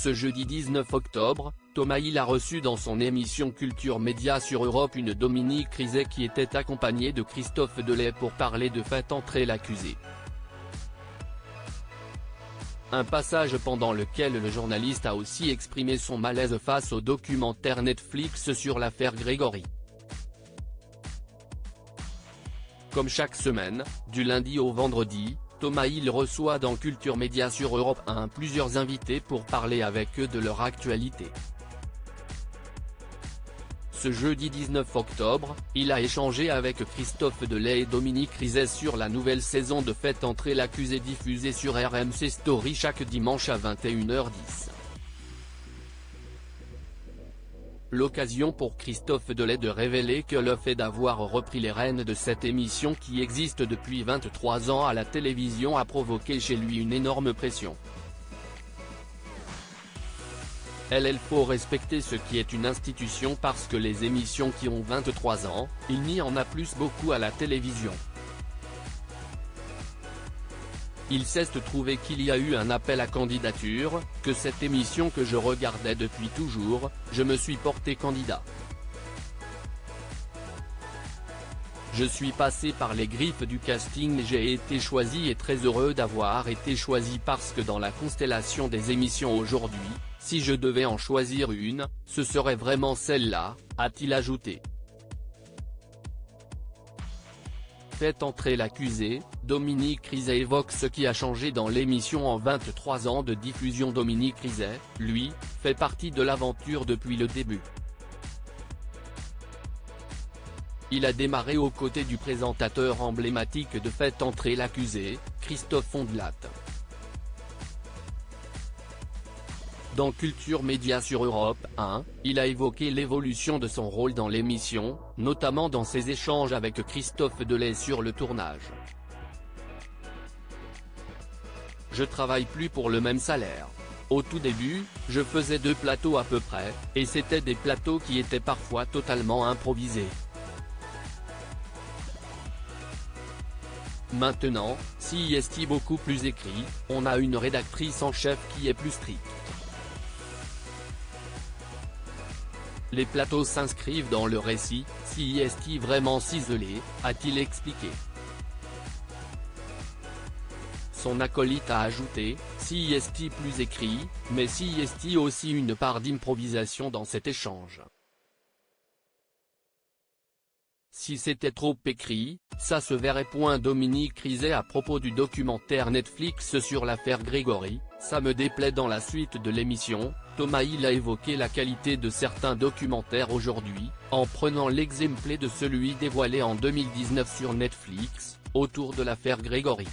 Ce jeudi 19 octobre, Thomas Hill a reçu dans son émission Culture Média sur Europe 1 Dominique Rizet qui était accompagné de Christophe Delay pour parler de Faites entrer l'accusé. Un passage pendant lequel le journaliste a aussi exprimé son malaise face au documentaire Netflix sur l'affaire Grégory. Comme chaque semaine, du lundi au vendredi, Thomas Hill reçoit dans Culture Média sur Europe 1 plusieurs invités pour parler avec eux de leur actualité. Ce jeudi 19 octobre, il a échangé avec Christophe Delay et Dominique Rizet sur la nouvelle saison de Faites entrer l'accusé diffusée sur RMC Story chaque dimanche à 21h10. L'occasion pour Christophe Delay de révéler que le fait d'avoir repris les rênes de cette émission qui existe depuis 23 ans à la télévision a provoqué chez lui une énorme pression. Il faut respecter ce qui est une institution parce que les émissions qui ont 23 ans, il n'y en a plus beaucoup à la télévision. Il s'est trouvé qu'il y a eu un appel à candidature, que cette émission que je regardais depuis toujours, je me suis porté candidat. Je suis passé par les griffes du casting et j'ai été choisi et très heureux d'avoir été choisi parce que dans la constellation des émissions aujourd'hui, si je devais en choisir une, ce serait vraiment celle-là, a-t-il ajouté. Faites entrer l'accusé, Dominique Rizet évoque ce qui a changé dans l'émission en 23 ans de diffusion. Dominique Rizet, lui, fait partie de l'aventure depuis le début. Il a démarré aux côtés du présentateur emblématique de Faites entrer l'accusé, Christophe Ondelat. Dans Culture Média sur Europe 1, il a évoqué l'évolution de son rôle dans l'émission, notamment dans ses échanges avec Christophe Delay sur le tournage. Je travaille plus pour le même salaire. Au tout début, je faisais 2 plateaux à peu près, et c'était des plateaux qui étaient parfois totalement improvisés. Maintenant, CIST beaucoup plus écrit, on a une rédactrice en chef qui est plus stricte. Les plateaux s'inscrivent dans le récit, CIST vraiment ciselé, a-t-il expliqué. Son acolyte a ajouté, CIST plus écrit, mais CIST aussi une part d'improvisation dans cet échange. Si c'était trop écrit, ça se verrait. Dominique Rizet à propos du documentaire Netflix sur l'affaire Grégory, ça me déplaît. Dans la suite de l'émission, Thomas Hill a évoqué la qualité de certains documentaires aujourd'hui, en prenant l'exemple de celui dévoilé en 2019 sur Netflix, autour de l'affaire Grégory.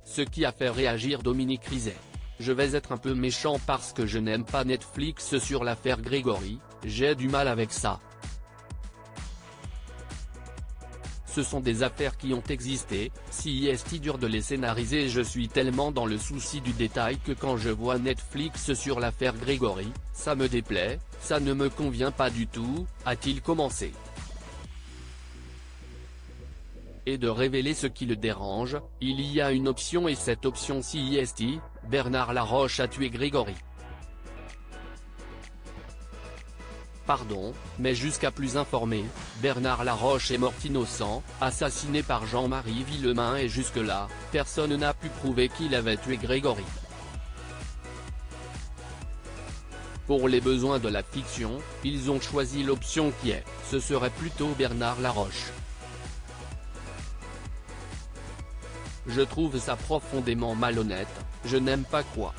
Ce qui a fait réagir Dominique Rizet. Je vais être un peu méchant parce que je n'aime pas Netflix sur l'affaire Grégory, j'ai du mal avec ça. Ce sont des affaires qui ont existé, CIST dur de les scénariser et je suis tellement dans le souci du détail que quand je vois Netflix sur l'affaire Grégory, ça me déplaît, ça ne me convient pas du tout, a-t-il commencé. Et de révéler ce qui le dérange, il y a une option et cette option CIST, Bernard Laroche a tué Grégory. Pardon, mais jusqu'à plus informé, Bernard Laroche est mort innocent, assassiné par Jean-Marie Villemain et jusque-là, personne n'a pu prouver qu'il avait tué Grégory. Pour les besoins de la fiction, ils ont choisi l'option qui est, ce serait plutôt Bernard Laroche. Je trouve ça profondément malhonnête, je n'aime pas quoi.